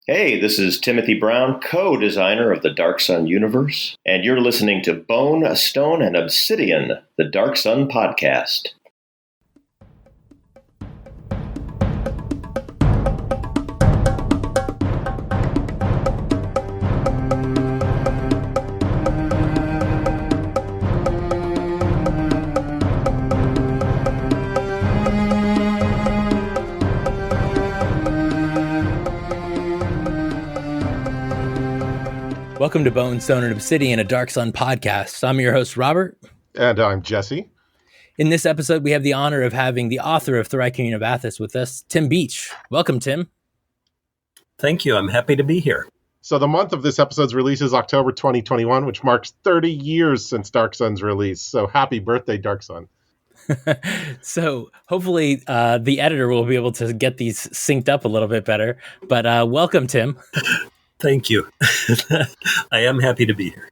Hey, this is Timothy Brown, co-designer of the Dark Sun universe, and you're listening to Bone, Stone, and Obsidian, the Dark Sun podcast. Welcome to Bone, Stone, and Obsidian, a Dark Sun podcast. I'm your host, Robert. And I'm Jesse. In this episode, we have the honor of having the author of Thri-Kreen of Athas with us, Tim Beach. Welcome, Tim. Thank you. I'm happy to be here. So the month of this episode's release is October 2021, which marks 30 years since Dark Sun's release. So happy birthday, Dark Sun. So hopefully the editor will be able to get these synced up a little bit better. But welcome, Tim. Thank you. I am happy to be here.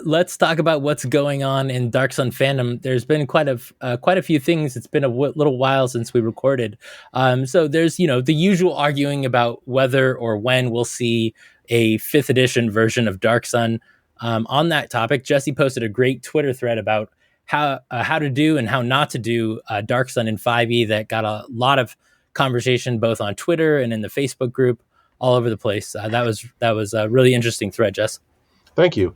Let's talk about what's going on in Dark Sun fandom. There's been quite a few things. It's been a little while since we recorded. So there's, the usual arguing about whether or when we'll see a 5th edition version of Dark Sun. On that topic, Jesse posted a great Twitter thread about how to do and how not to do Dark Sun in 5e that got a lot of conversation both on Twitter and in the Facebook group. All over the place. That was a really interesting thread, Jess. Thank you.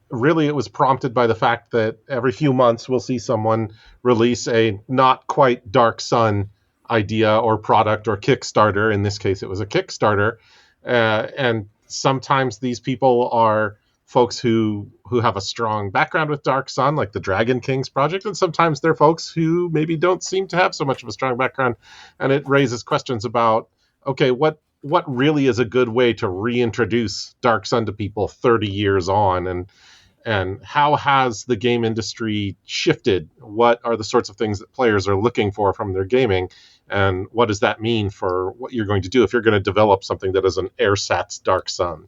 Really, it was prompted by the fact that every few months we'll see someone release a not quite Dark Sun idea or product or Kickstarter. In this case, it was a Kickstarter. And sometimes these people are folks who have a strong background with Dark Sun, like the Dragon Kings project. And sometimes they're folks who maybe don't seem to have so much of a strong background. And it raises questions about, okay, what really is a good way to reintroduce Dark Sun to people 30 years on, and how has the game industry shifted? What are the sorts of things that players are looking for from their gaming, and what does that mean for what you're going to do if you're going to develop something that is an ersatz Dark Sun?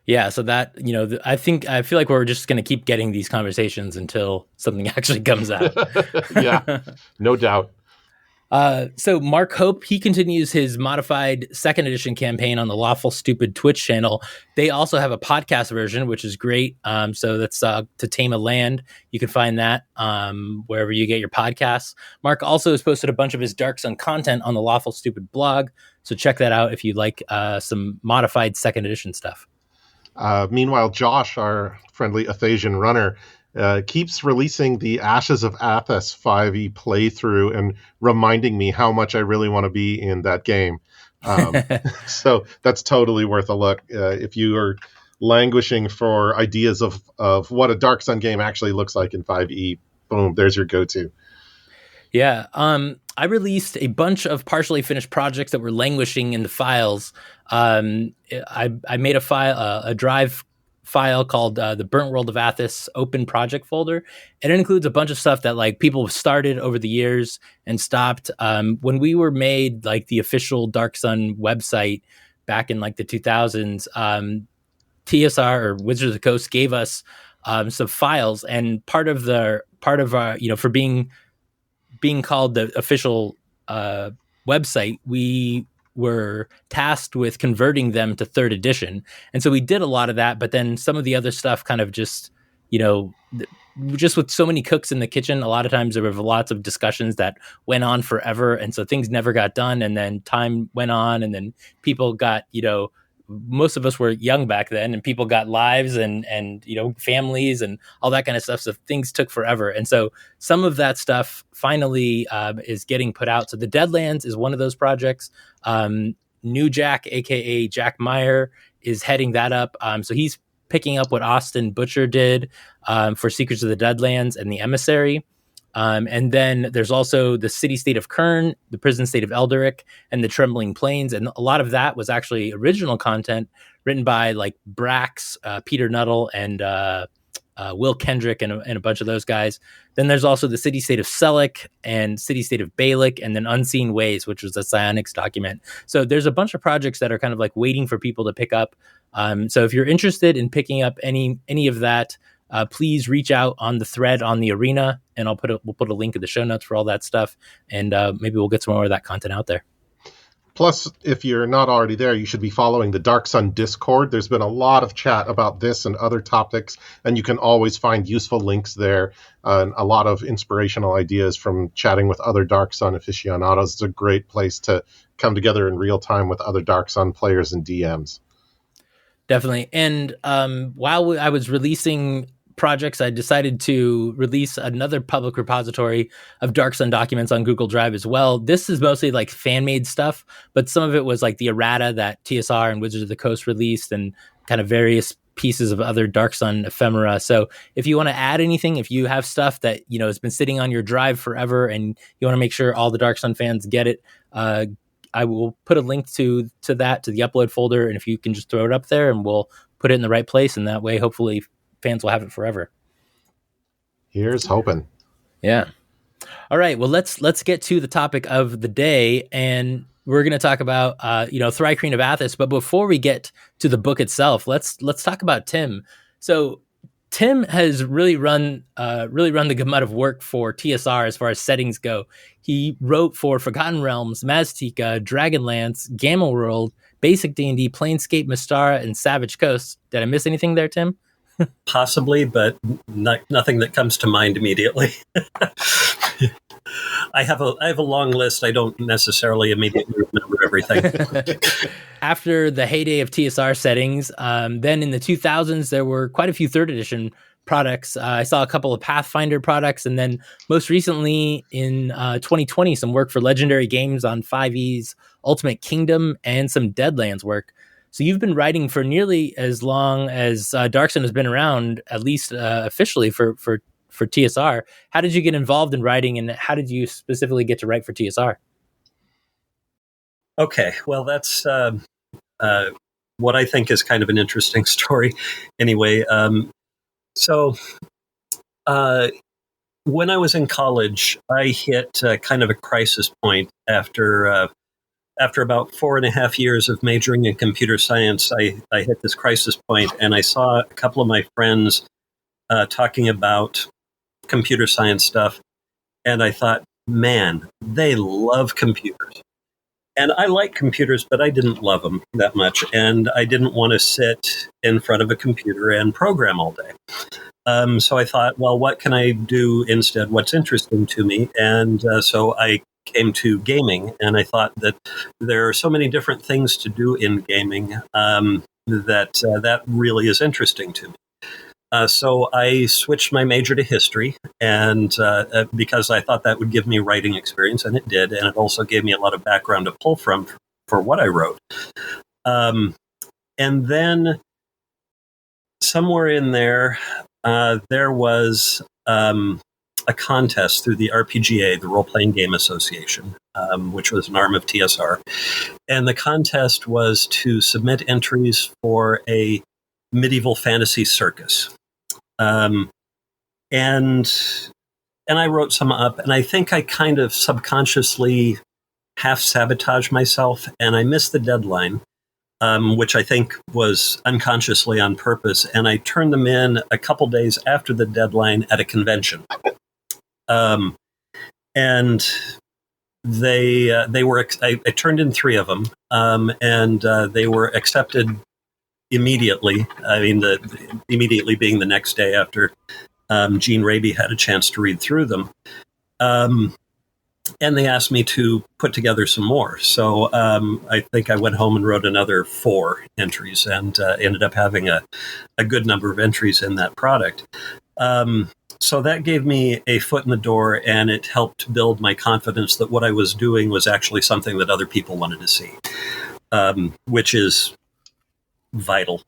Yeah, so that, I feel like we're just going to keep getting these conversations until something actually comes out. Yeah, no doubt. So Mark Hope, he continues his modified 2nd edition campaign on the Lawful Stupid Twitch channel. They also have a podcast version, which is great. So that's To Tame a Land. You can find that wherever you get your podcasts. Mark also has posted a bunch of his Dark Sun content on the Lawful Stupid blog. So check that out if you'd like some modified 2nd edition stuff. Meanwhile, Josh, our friendly Athasian runner, keeps releasing the Ashes of Athas 5e playthrough and reminding me how much I really want to be in that game. So that's totally worth a look. If you are languishing for ideas of what a Dark Sun game actually looks like in 5e, boom, there's your go-to. Yeah. I released a bunch of partially finished projects that were languishing in the files. I made a drive file called the Burnt World of Athas open project folder. And it includes a bunch of stuff that like people have started over the years and stopped. When we were made like the official Dark Sun website back in like the 2000s, TSR or Wizards of the Coast gave us some files, and part of our, for being called the official website, we were tasked with converting them to 3rd edition. And so we did a lot of that, but then some of the other stuff kind of just, just with so many cooks in the kitchen, a lot of times there were lots of discussions that went on forever. And so things never got done. And then time went on, and then people got, most of us were young back then, and people got lives and families and all that kind of stuff. So things took forever. And so some of that stuff finally is getting put out. So the Deadlands is one of those projects. New Jack, aka Jack Meyer, is heading that up. So he's picking up what Austin Butcher did for Secrets of the Deadlands and the Emissary. And then there's also the city-state of Kern, the prison-state of Elderic, and the Trembling Plains. And a lot of that was actually original content written by like Brax, Peter Nuttall, and Will Kendrick, and a bunch of those guys. Then there's also the city-state of Selleck and city-state of Balik, and then Unseen Ways, which was a Psionics document. So there's a bunch of projects that are kind of like waiting for people to pick up. So if you're interested in picking up any of that, please reach out on the thread on the arena, and we'll put a link in the show notes for all that stuff, and maybe we'll get some more of that content out there. Plus, if you're not already there, you should be following the Dark Sun Discord. There's been a lot of chat about this and other topics, and you can always find useful links there and a lot of inspirational ideas from chatting with other Dark Sun aficionados. It's a great place to come together in real time with other Dark Sun players and DMs. Definitely. And while I was releasing projects, I decided to release another public repository of Dark Sun documents on Google Drive as well. This is mostly like fan-made stuff, but some of it was like the errata that TSR and Wizards of the Coast released and kind of various pieces of other Dark Sun ephemera. So if you want to add anything, if you have stuff that, you know, has been sitting on your drive forever and you want to make sure all the Dark Sun fans get it, I will put a link to that, to the upload folder. And if you can just throw it up there and we'll put it in the right place. And that way, hopefully fans will have it forever. Here's hoping. Yeah. All right. Well, let's get to the topic of the day, and we're going to talk about Thri-Kreen of Athas. But before we get to the book itself, let's talk about Tim. So Tim has really run the gamut of work for TSR as far as settings go. He wrote for Forgotten Realms, Maztica, Dragonlance, Gamma World, Basic D&D, Planescape, Mystara, and Savage Coast. Did I miss anything there, Tim? Possibly, but nothing that comes to mind immediately. I have a long list. I don't necessarily immediately remember everything. After the heyday of TSR settings, then in the 2000s, there were quite a few third edition products. I saw a couple of Pathfinder products, and then most recently in 2020, some work for Legendary Games on 5e's Ultimate Kingdom and some Deadlands work. So you've been writing for nearly as long as Dark Sun has been around, at least officially for TSR. How did you get involved in writing, and how did you specifically get to write for TSR? Okay, well, that's what I think is kind of an interesting story. Anyway, so when I was in college, I hit kind of a crisis point after about 4.5 years of majoring in computer science. I hit this crisis point, and I saw a couple of my friends talking about computer science stuff, and I thought, man, they love computers. And I like computers, but I didn't love them that much, and I didn't want to sit in front of a computer and program all day. So I thought, well, what can I do instead? What's interesting to me? And so I came to gaming, and I thought that there are so many different things to do in gaming that really is interesting to me. So I switched my major to history, and because I thought that would give me writing experience, and it did, and it also gave me a lot of background to pull from for what I wrote. And then somewhere in there, there was a contest through the RPGA, the Role Playing Game Association, which was an arm of TSR, and the contest was to submit entries for a medieval fantasy circus. And I wrote some up, and I think I kind of subconsciously half-sabotaged myself, and I missed the deadline, which I think was unconsciously on purpose, and I turned them in a couple days after the deadline at a convention. And they were, I turned in 3 of them, and they were accepted immediately. I mean, immediately being the next day after Gene Raby had a chance to read through them. And they asked me to put together some more. So I think I went home and wrote another 4 entries, and ended up having a good number of entries in that product. So that gave me a foot in the door, and it helped build my confidence that what I was doing was actually something that other people wanted to see, which is vital.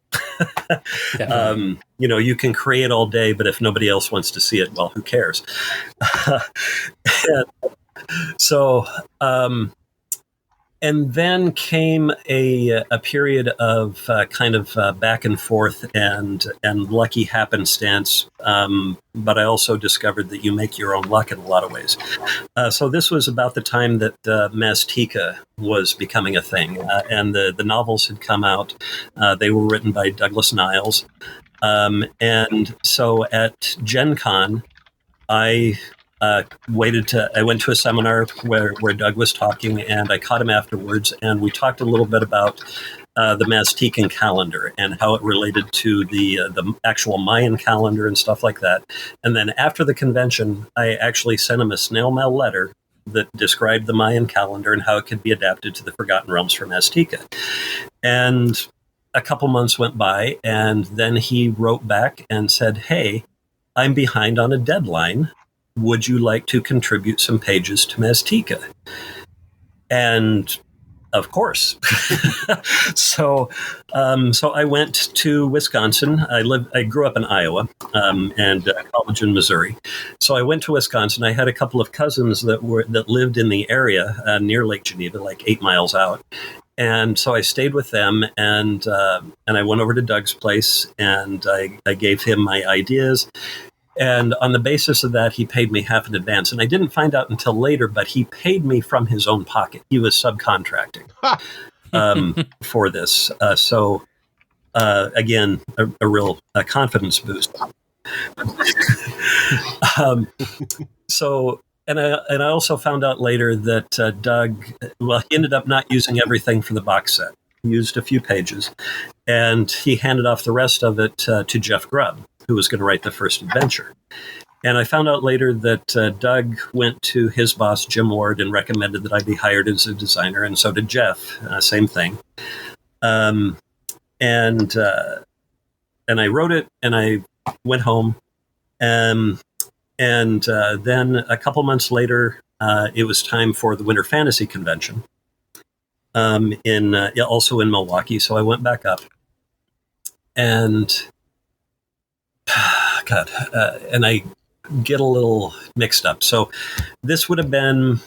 You can create all day, but if nobody else wants to see it, well, who cares? So, and then came a period of kind of back and forth and lucky happenstance. But I also discovered that you make your own luck in a lot of ways. So this was about the time that Maztica was becoming a thing, and the novels had come out. They were written by Douglas Niles. And so at Gen Con, I I went to a seminar where Doug was talking, and I caught him afterwards, and we talked a little bit about the Maztecan calendar and how it related to the actual Mayan calendar and stuff like that. And then after the convention, I actually sent him a snail mail letter that described the Mayan calendar and how it could be adapted to the Forgotten Realms from Azteca. And a couple months went by, and then he wrote back and said, "Hey, I'm behind on a deadline. Would you like to contribute some pages to Mazteca?" And of course. So I went to Wisconsin. I grew up in Iowa and college in Missouri. So I went to Wisconsin. I had a couple of cousins that lived in the area near Lake Geneva, like 8 miles out. And so I stayed with them, and I went over to Doug's place, and I gave him my ideas. And on the basis of that, he paid me half in advance. And I didn't find out until later, but he paid me from his own pocket. He was subcontracting for this. Again, a real confidence boost. And I also found out later that Doug, he ended up not using everything for the box set. He used a few pages, and he handed off the rest of it to Jeff Grubb, who was going to write the first adventure. And I found out later that Doug went to his boss, Jim Ward, and recommended that I be hired as a designer, and so did Jeff. Same thing. And I wrote it, and I went home. And then a couple months later, it was time for the Winter Fantasy Convention, also in Milwaukee. So I went back up, and and I get a little mixed up. So this would have been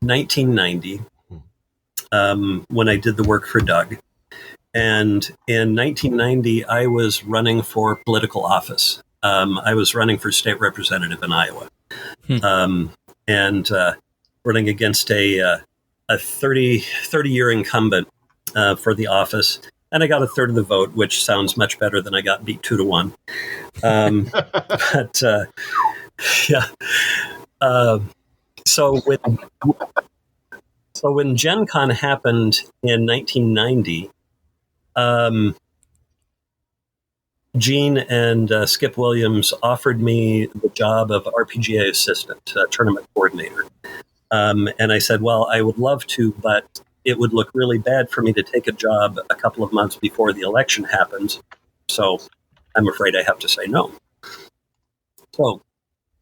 1990 when I did the work for Doug. And in 1990, I was running for political office. I was running for state representative in Iowa, and running against a 30-year incumbent for the office. And I got a third of the vote, which sounds much better than I got beat 2-1. But yeah. So when Gen Con happened in 1990, Gene and Skip Williams offered me the job of RPGA assistant, tournament coordinator. And I said, well, I would love to, but it would look really bad for me to take a job a couple of months before the election happens. So I'm afraid I have to say no. So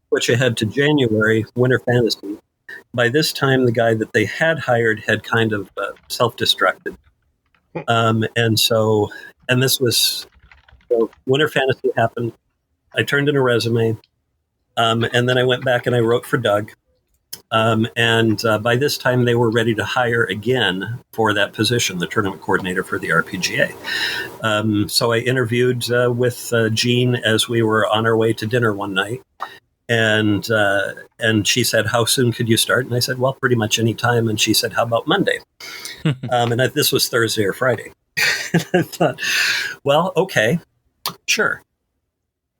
switch ahead to January, Winter Fantasy. By this time, the guy that they had hired had kind of self-destructed. So Winter Fantasy happened. I turned in a resume, and then I went back and I wrote for Doug. By this time, they were ready to hire again for that position, the tournament coordinator for the RPGA. So I interviewed with Jean as we were on our way to dinner one night. And she said, how soon could you start? And I said, well, pretty much any time. And she said, how about Monday? This was Thursday or Friday. And I thought, well, okay, sure.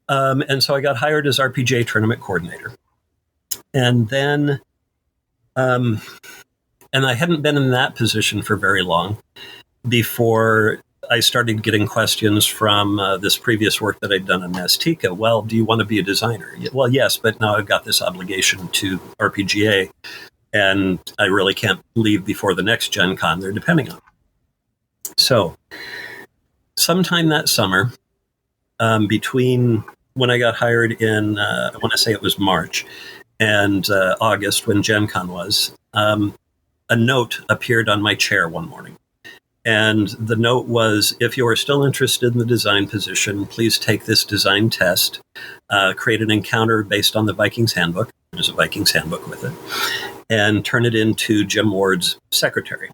And so I got hired as RPGA tournament coordinator. And then, and I hadn't been in that position for very long before I started getting questions from this previous work that I'd done in Azteca. Well, do you want to be a designer? Well, yes, but now I've got this obligation to RPGA, and I really can't leave before the next Gen Con they're depending on. So, sometime that summer, between when I got hired in, I want to say it was March, and August when Gen Con was, a note appeared on my chair one morning. And the note was, if you are still interested in the design position, please take this design test, create an encounter based on the Vikings Handbook. There's a Vikings Handbook with it, and turn it into Jim Ward's secretary.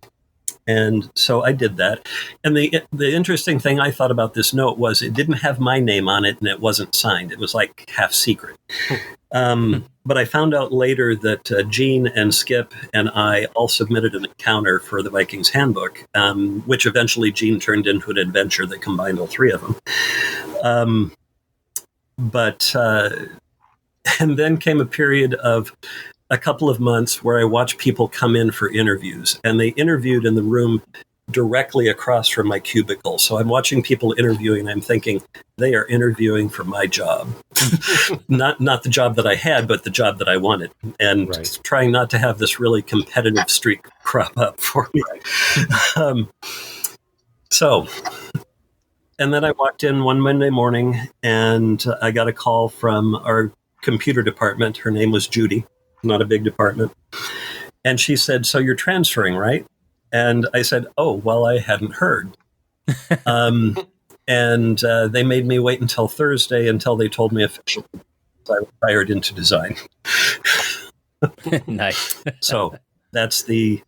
And so I did that. And the interesting thing I thought about this note was it didn't have my name on it and it wasn't signed. It was like half secret. But I found out later that Gene and Skip and I all submitted an encounter for the Vikings Handbook, which eventually Gene turned into an adventure that combined all three of them. And then came a period of a couple of months where I watched people come in for interviews, and they interviewed in the room directly across from my cubicle. So I'm watching people interviewing, and I'm thinking they are interviewing for my job, not the job that I had, but the job that I wanted, and trying not to have this really competitive streak crop up for me. And then I walked in one Monday morning, and I got a call from our computer department. Her name was Judy, not a big department. And she said, "So you're transferring, right?" And I said, "Oh, well, I hadn't heard." And they made me wait until Thursday until they told me officially I was hired into design. Nice. So that's the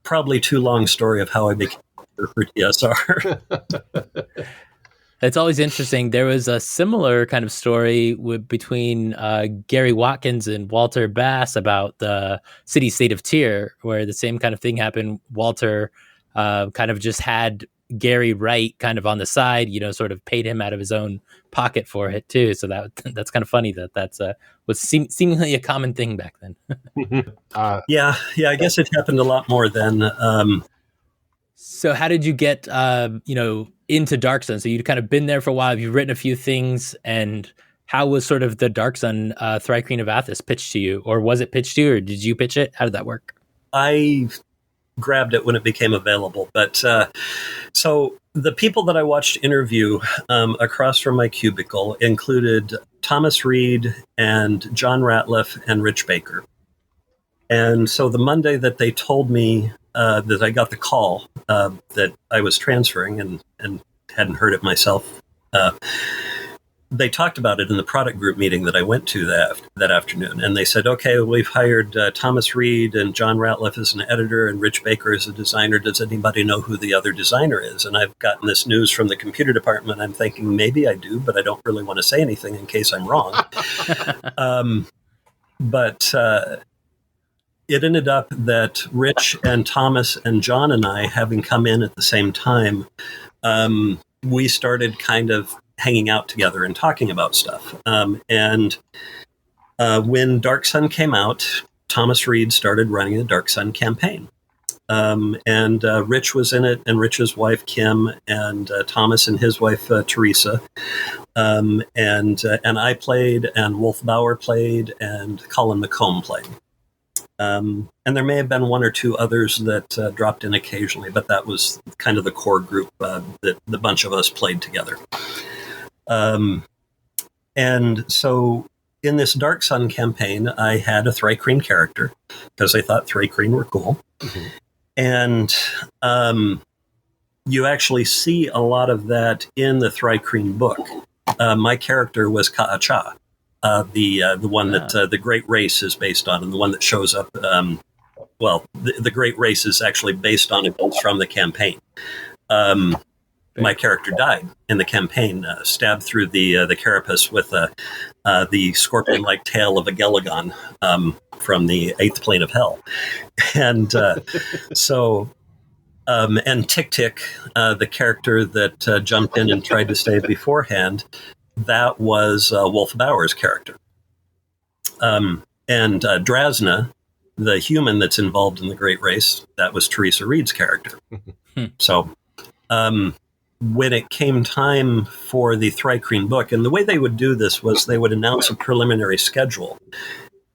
probably too long story of how I became for TSR. It's always interesting. There was a similar kind of story between Gary Watkins and Walter Bass about the city state of Tyr, where the same kind of thing happened. Walter kind of just had Gary write kind of on the side, sort of paid him out of his own pocket for it too. So that's kind of funny that's was seemingly a common thing back then. Yeah. I guess it happened a lot more then. So how did you get, into Dark Sun? So you'd kind of been there for a while. You've written a few things, and how was sort of the Dark Sun Thri-Kreen of Athas pitched to you, or was it pitched to you, or did you pitch it? How did that work? I grabbed it when it became available, but so the people that I watched interview across from my cubicle included Thomas Reed and John Ratliff and Rich Baker. And so the Monday that they told me that I got the call that I was transferring and hadn't heard it myself, they talked about it in the product group meeting that I went to that afternoon. And they said, "Okay, we've hired Thomas Reed and John Ratliff as an editor and Rich Baker as a designer. Does anybody know who the other designer is?" And I've gotten this news from the computer department. I'm thinking maybe I do, but I don't really want to say anything in case I'm wrong. But it ended up that Rich and Thomas and John and I, having come in at the same time, we started kind of hanging out together and talking about stuff. And when Dark Sun came out, Thomas Reed started running the Dark Sun campaign. And Rich was in it, and Rich's wife, Kim, and Thomas and his wife, Teresa. And I played, and Wolf Bauer played, and Colin McComb played. And there may have been one or two others that dropped in occasionally, but that was kind of the core group that the bunch of us played together. And so in this Dark Sun campaign, I had a Thri-Kreen character because I thought Thri-Kreen were cool. Mm-hmm. And you actually see a lot of that in the Thri-Kreen book. My character was Ka'acha, the one that the Great Race is based on, and the one that shows up. The Great Race is actually based on events from the campaign. My character died in the campaign, stabbed through the carapace with the scorpion-like tail of a Gelagon from the 8th plane of hell. And and Tick Tick, the character that jumped in and tried to save beforehand, that was Wolf Bauer's character. And Drasna, the human that's involved in the Great Race, that was Teresa Reed's character. So when it came time for the Thri-Kreen book, and the way they would do this was they would announce a preliminary schedule.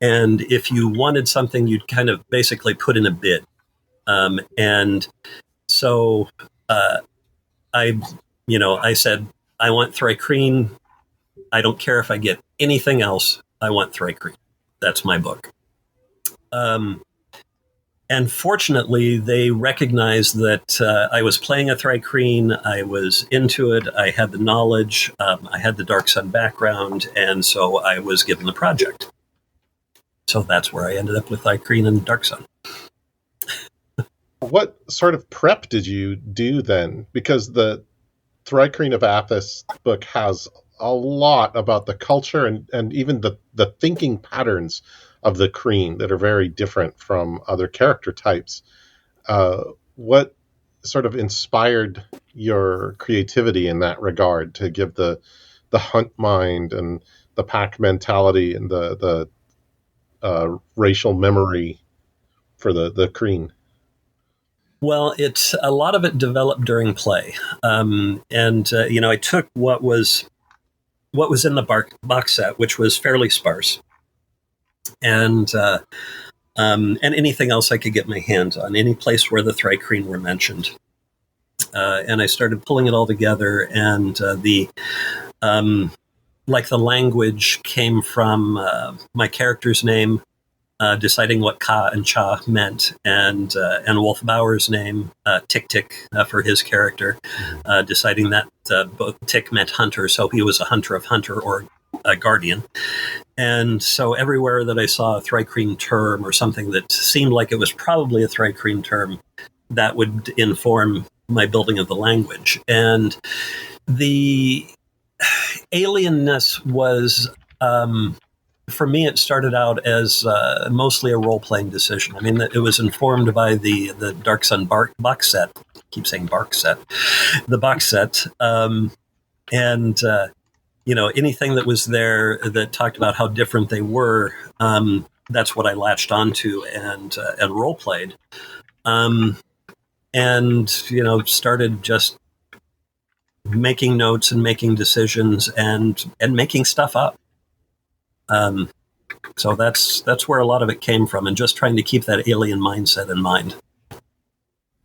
And if you wanted something, you'd kind of basically put in a bid. And so I said, I want Thri-Kreen. I don't care if I get anything else. I want Thri-Kreen. That's my book. And fortunately, they recognized that I was playing a Thri-Kreen. I was into it. I had the knowledge. I had the Dark Sun background. And so I was given the project. So that's where I ended up with Thri-Kreen and Dark Sun. What sort of prep did you do then? Because the Thri-Kreen of Athas book has a lot about the culture and even the thinking patterns of the Kreen that are very different from other character types. What sort of inspired your creativity in that regard to give the hunt mind and pack mentality and the racial memory for the Kreen? Well, it's a lot of it developed during play, I took what was in the box set, which was fairly sparse, and anything else I could get my hands on, any place where the Thri-Kreen were mentioned, and I started pulling it all together, and the language came from my character's name, deciding what Ka and Cha meant, and Wolf Bauer's name, Tick Tick, for his character, deciding that both Tick meant hunter, so he was a hunter of hunter or a guardian. And so everywhere that I saw a Thri-Kreen term or something that seemed like it was probably a Thri-Kreen term, that would inform my building of the language. And the alienness was, for me, it started out as mostly a role-playing decision. I mean, it was informed by the Dark Sun box set. I keep saying bark set. The box set. Anything that was there that talked about how different they were, that's what I latched onto and role-played. Started just making notes and making decisions and making stuff up. So that's where a lot of it came from, and just trying to keep that alien mindset in mind.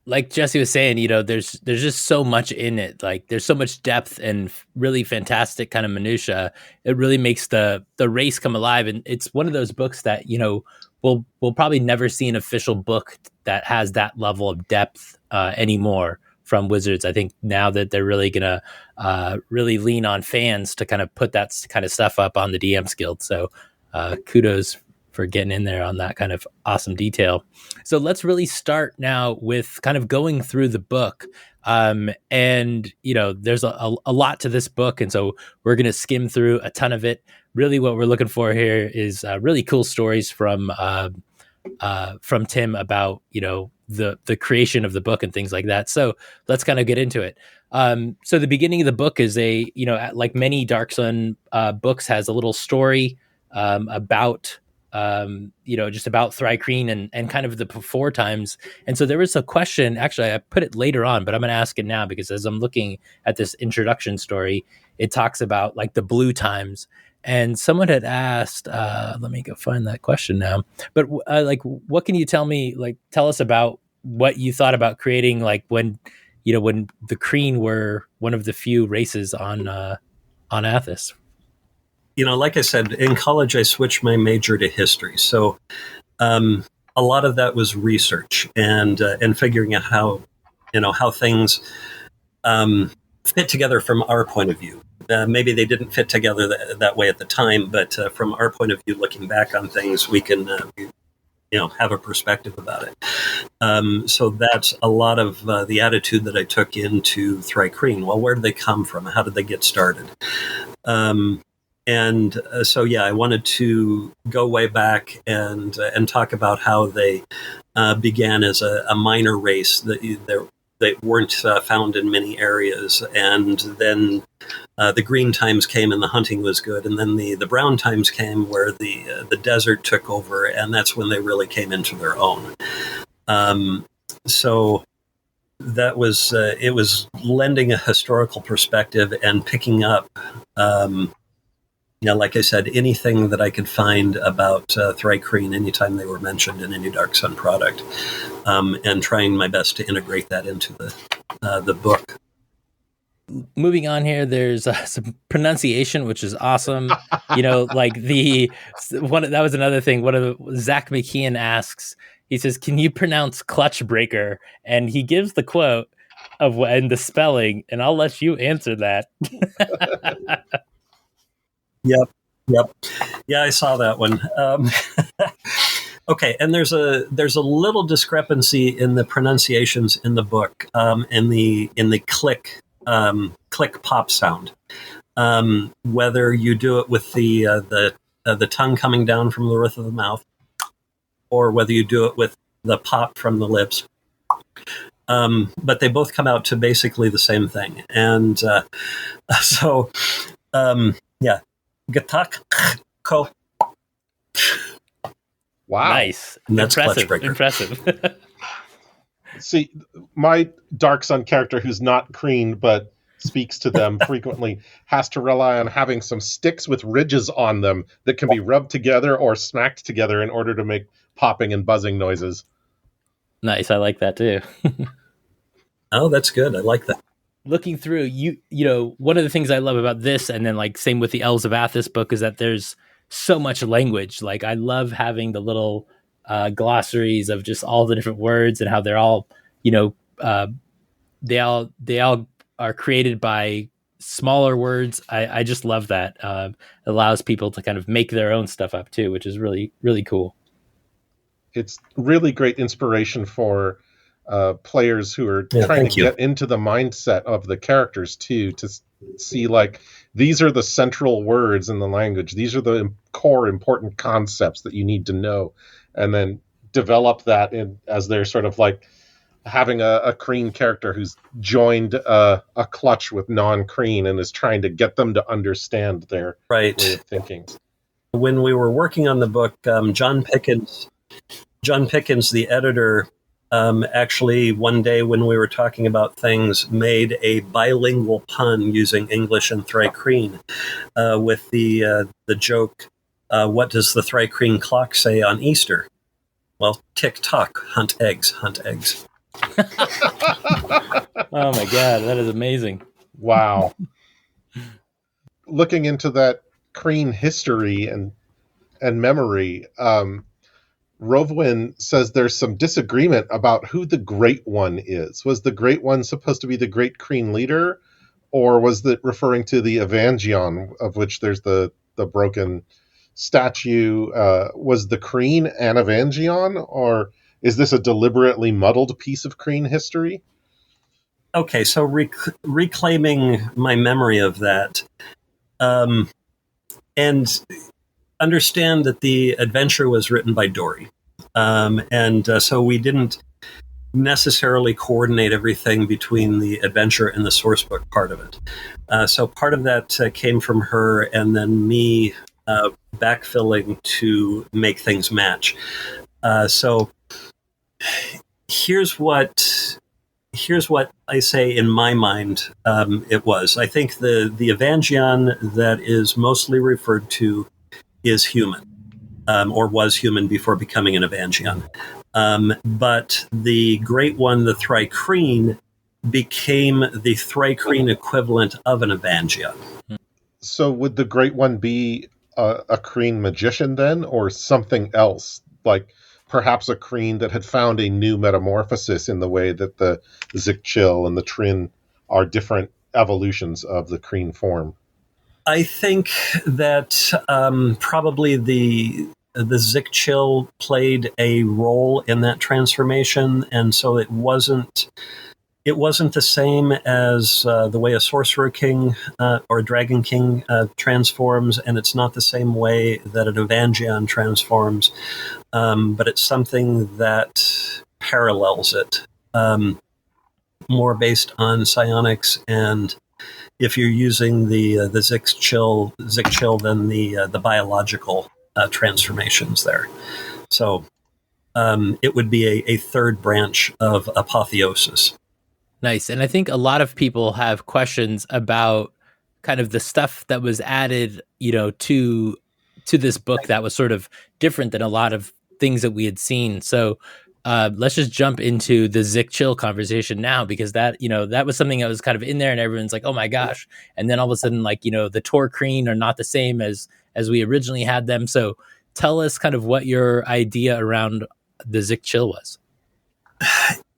Like Jesse was saying, there's just so much in it. Like there's so much depth and really fantastic kind of minutia. It really makes the race come alive. And it's one of those books that, we'll probably never see an official book that has that level of depth anymore from Wizards. I think now that they're really going to really lean on fans to kind of put that kind of stuff up on the DMsGuild. So kudos for getting in there on that kind of awesome detail. So let's really start now with kind of going through the book. There's a lot to this book. And so we're going to skim through a ton of it. Really what we're looking for here is really cool stories from Tim about, the creation of the book and things like that. So let's kind of get into it. So the beginning of the book is like many Dark Sun books, has a little story about just about Thri-Kreen and kind of the before times. And so there was a question, actually I put it later on, but I'm going to ask it now because as I'm looking at this introduction story, it talks about like the blue times. And someone had asked, let me go find that question now, but what can you tell us about what you thought about creating, like when the Kreen were one of the few races on Athas? Like I said, in college, I switched my major to history. So a lot of that was research and figuring out how things fit together from our point of view. Maybe they didn't fit together that way at the time, but from our point of view, looking back on things, we can have a perspective about it. So that's a lot of the attitude that I took into Thri-Kreen. Well, where did they come from? How did they get started? I wanted to go way back and talk about how they began as a minor race that weren't found in many areas, and then the green times came and the hunting was good, and then the brown times came where the desert took over, and that's when they really came into their own. So that was it was lending a historical perspective and picking up. Like I said, anything that I could find about Thri-Kreen anytime they were mentioned in any Dark Sun product, and trying my best to integrate that into the book. Moving on here, there's some pronunciation, which is awesome. That was another thing. Zach McKeon asks, he says, "Can you pronounce clutch breaker?" And he gives the quote and the spelling, and I'll let you answer that. Yep. Yeah, I saw that one. Okay, and there's a little discrepancy in the pronunciations in the book, in the click pop sound. Whether you do it with the tongue coming down from the roof of the mouth, or whether you do it with the pop from the lips. But they both come out to basically the same thing, and yeah. Gatak ko. Wow. Nice. And that's Impressive. Clutchbreaker. Impressive. See, my Dark Sun character, who's not Kreen but speaks to them frequently, has to rely on having some sticks with ridges on them that can be rubbed together or smacked together in order to make popping and buzzing noises. Nice. I like that too. Oh, that's good. I like that. Looking through, you know, one of the things I love about this, and then like same with the Elves of Athas book, is that there's so much language. Like I love having the little glossaries of just all the different words and how they're all, you know, they all are created by smaller words. I just love that. It allows people to kind of make their own stuff up too, which is really, really cool. It's really great inspiration for players who are trying to get into the mindset of the characters too, to see like these are the central words in the language. These are the core important concepts that you need to know, and then develop that as they're sort of like having a Kreen character who's joined a clutch with non-Kreen and is trying to get them to understand their way of thinking. When we were working on the book, John Pickens, the editor, actually one day when we were talking about things, made a bilingual pun using English and Thri-Kreen with the joke, what does the Thri-Kreen clock say on Easter? Well, tick-tock, hunt eggs, hunt eggs. Oh my God, that is amazing. Wow. Looking into that Kreen history and memory, Rovwin says there's some disagreement about who the Great One is. Was the Great One supposed to be the Great Kreen leader, or was it referring to the Evangion, of which there's the broken statue? Was the Kreen an Evangion, or is this a deliberately muddled piece of Kreen history? Okay, so reclaiming my memory of that, and understand that the adventure was written by Dory. So we didn't necessarily coordinate everything between the adventure and the source book part of it. So part of that came from her, and then me backfilling to make things match. So here's what I say in my mind it was. I think the Evangion that is mostly referred to is human, or was human before becoming an Evangion. But the Great One, the Thri-Kreen, became the Thri-Kreen equivalent of an Evangion. So would the Great One be a Kreen magician then, or something else? Like perhaps a Kreen that had found a new metamorphosis in the way that the Zikchil and the Trin are different evolutions of the Kreen form? I think that probably the Zikchil played a role in that transformation, and so it wasn't the same as the way a Sorcerer King or a Dragon King transforms, and it's not the same way that an Evangion transforms, but it's something that parallels it, more based on psionics, and if you're using the Zikchil, then the biological transformations there. So it would be a third branch of apotheosis. Nice. And I think a lot of people have questions about kind of the stuff that was added, you know, to this book that was sort of different than a lot of things that we had seen. So let's just jump into the Zikchil conversation now, because that, you know, that was something that was kind of in there and everyone's like, oh my gosh. And then all of a sudden, like, you know, the Thri-Kreen are not the same as we originally had them. So tell us kind of what your idea around the Zikchil was.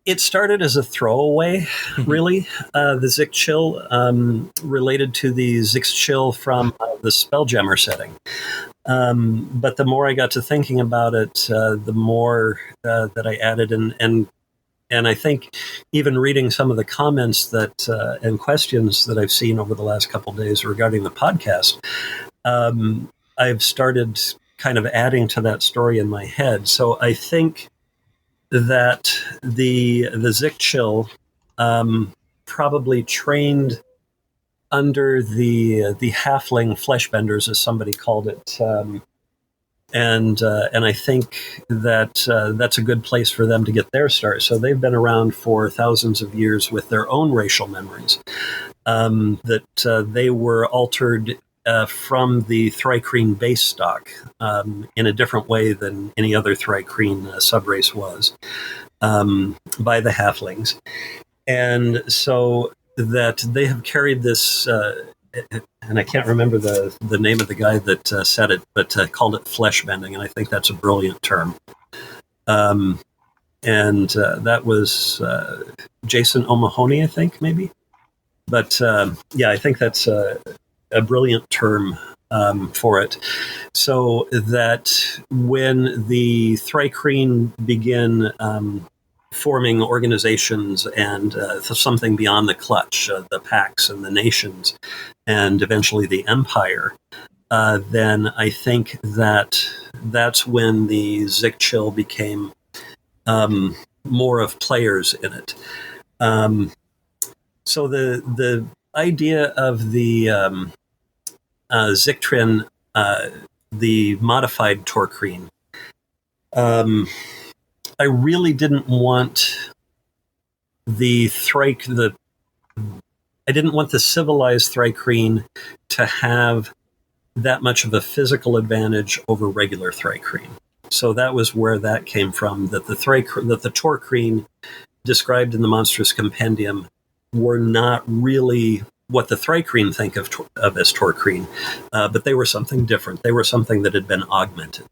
It started as a throwaway, really. The Zikchil related to the Zikchil from the Spelljammer setting. But the more I got to thinking about it, the more that I added, and I think even reading some of the comments that and questions that I've seen over the last couple of days regarding the podcast, I've started kind of adding to that story in my head. So I think that the Zikchil probably trained under the halfling fleshbenders, as somebody called it, and I think that that's a good place for them to get their start. So they've been around for thousands of years with their own racial memories. That they were altered from the Thri-Kreen base stock in a different way than any other Thri-Kreen subrace was by the halflings, and so that they have carried this. And I can't remember the name of the guy that said it, but called it flesh bending, and I think that's a brilliant term. And that was Jason O'Mahony, I think, maybe. But yeah, I think that's a brilliant term for it. So that when the Thri-Kreen begin forming organizations and something beyond the clutch, the packs and the nations, and eventually the empire, then I think that that's when the Zikchil became more of players in it. So the idea of the Zictrin, the modified Thri-Kreen, I really didn't want I didn't want the civilized Thri-Kreen to have that much of a physical advantage over regular Thri-Kreen. So that was where that came from, that the Thri-Kreen described in the Monstrous Compendium were not really what the Thri-Kreen think of as Thri-Kreen, but they were something different. They were something that had been augmented.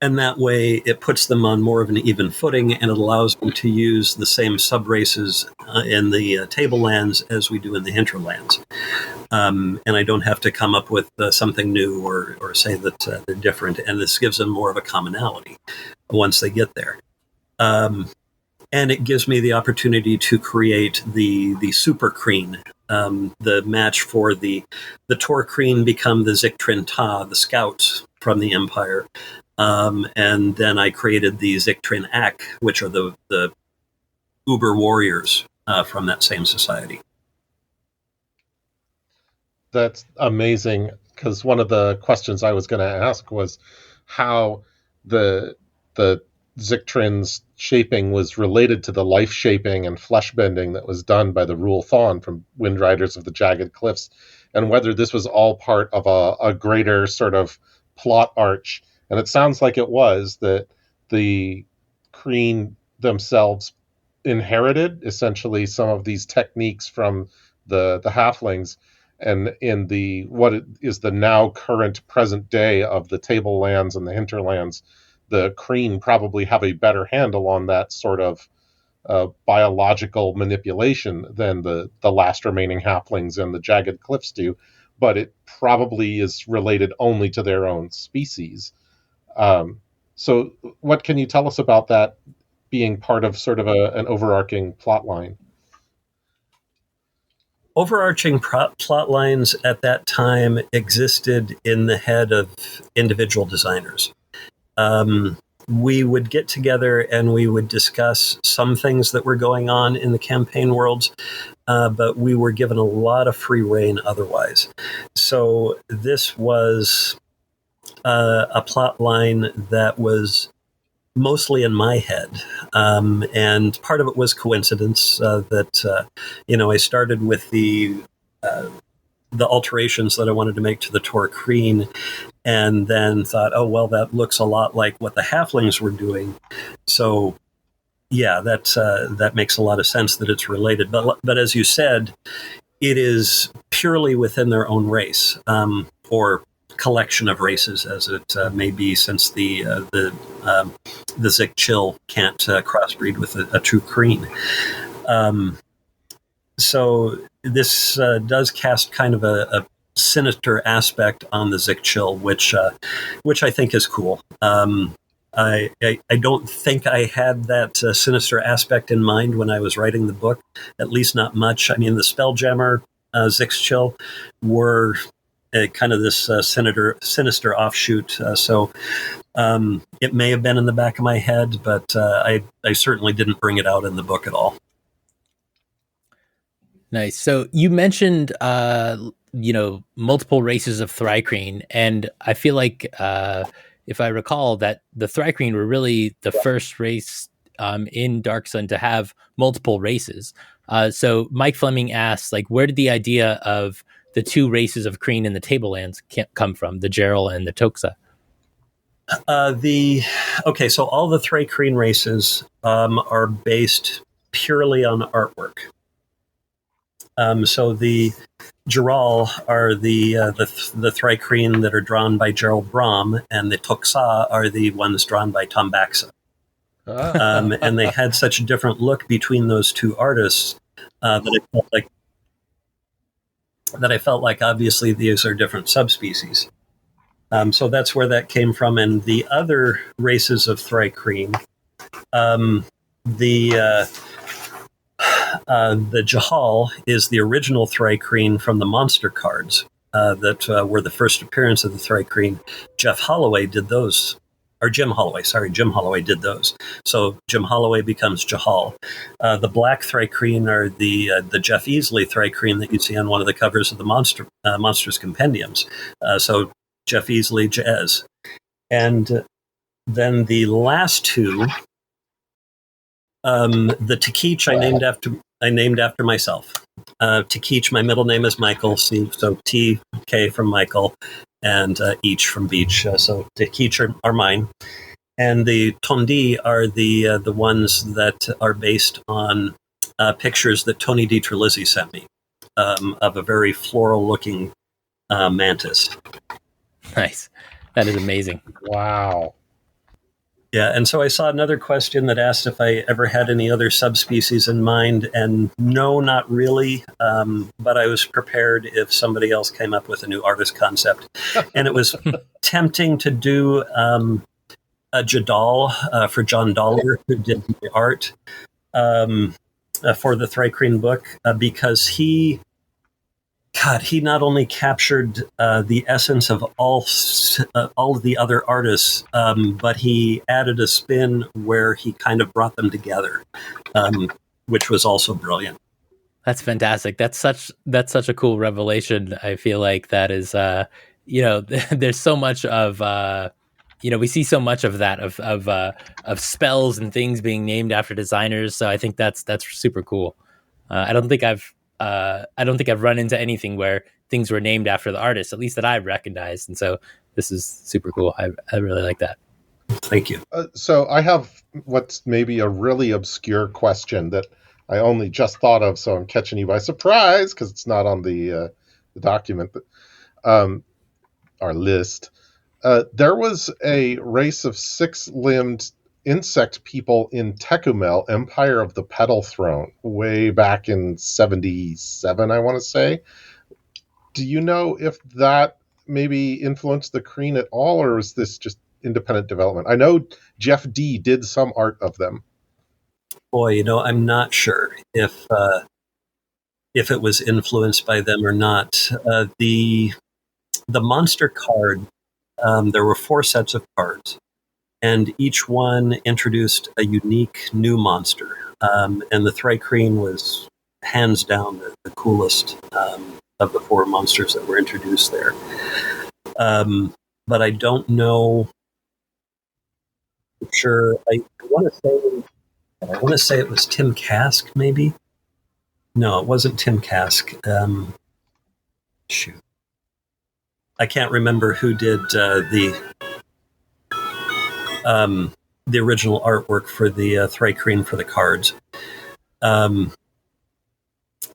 And that way it puts them on more of an even footing, and it allows them to use the same subraces in the tablelands as we do in the hinterlands. And I don't have to come up with something new or say that they're different. And this gives them more of a commonality once they get there. And it gives me the opportunity to create the Super Kreen, the match for the Thri-Kreen become the Zictrin Ta, the scouts from the Empire. And then I created the Zictrin Ak, which are the Uber warriors from that same society. That's amazing, because one of the questions I was going to ask was how the Zictrin's shaping was related to the life shaping and flesh bending that was done by the Rule Thon from Wind Riders of the Jagged Cliffs, and whether this was all part of a greater sort of plot arch. And it sounds like it was, that the Kreen themselves inherited essentially some of these techniques from the halflings, and in what is the now current present day of the tablelands and the hinterlands, the Kreen probably have a better handle on that sort of biological manipulation than the last remaining halflings and the Jagged Cliffs do, but it probably is related only to their own species. So what can you tell us about that being part of sort of an overarching plot line? Overarching plot lines at that time existed in the head of individual designers. We would get together and we would discuss some things that were going on in the campaign worlds, but we were given a lot of free rein otherwise. So this was a plot line that was mostly in my head. And part of it was coincidence that I started with the alterations that I wanted to make to the Thri-Kreen, and then thought, oh, well, that looks a lot like what the halflings were doing. So, yeah, that makes a lot of sense that it's related. But as you said, it is purely within their own race, or collection of races, as it may be, since the Zikchil can't crossbreed with a true Kreen. So this does cast kind of a sinister aspect on the Zikchil, which I think is cool. I don't think I had that sinister aspect in mind when I was writing the book, at least not much. I mean, the Spelljammer Zikchil were kind of this sinister offshoot. So it may have been in the back of my head, but I certainly didn't bring it out in the book at all. Nice. So you mentioned, multiple races of Thri-Kreen, and I feel like, if I recall, that the Thri-Kreen were really the first race in Dark Sun to have multiple races. So Mike Fleming asks, like, where did the idea of the two races of Kreen in the Tablelands come from, the Gerald and the Toxa? So all the Thri-Kreen races are based purely on artwork. So the Gerald are the Thri-Kreen that are drawn by Gerald Brom, and the Toxa are the ones drawn by Tom Baxa. And they had such a different look between those two artists that I felt like obviously these are different subspecies. So that's where that came from. And the other races of Thri-Kreen, the Jahal is the original Thri-Kreen from the monster cards that were the first appearance of the Thri-Kreen. Jeff Holloway did those. Or Jim Holloway did those. So Jim Holloway becomes Jahal. The black Thri-Kreen are the Jeff Easley Thri-Kreen that you see on one of the covers of the Monsters Compendiums. So Jeff Easley, Jez. And then the last two, the Takich I named after myself. Takich, my middle name is Michael, so T-K from Michael, and Each from Beach. So Takich are mine. And the Tondi are the ones that are based on pictures that Tony DiTerlizzi sent me of a very floral-looking mantis. Nice. That is amazing. Wow. Yeah, and so I saw another question that asked if I ever had any other subspecies in mind, and no, not really, but I was prepared if somebody else came up with a new artist concept. And it was tempting to do a Jadal for John Dollar, who did the art for the Thri-Kreen book, because he not only captured the essence of all of the other artists, but he added a spin where he kind of brought them together, which was also brilliant. That's fantastic. That's such a cool revelation. I feel like that is, there's so much of, we see so much of that of spells and things being named after designers. So I think that's super cool. I don't think I've run into anything where things were named after the artist, at least that I've recognized. And so this is super cool. I really like that. Thank you. So I have what's maybe a really obscure question that I only just thought of, so I'm catching you by surprise because it's not on the document, our list. There was a race of six-limbed insect people in Tecumel, Empire of the Petal Throne, way back in 77, I want to say. Do you know if that maybe influenced the Kreen at all, or is this just independent development? I know Jeff D did some art of them. Boy, I'm not sure if it was influenced by them or not. The monster card, there were 4 sets of cards, and each one introduced a unique new monster. And the Thri-Kreen was hands down the coolest of the 4 monsters that were introduced there. But I don't know for sure. I want to say it was Tim Kask, maybe. No, it wasn't Tim Kask. Shoot, I can't remember who did the original artwork for the Thri-Kreen for the cards.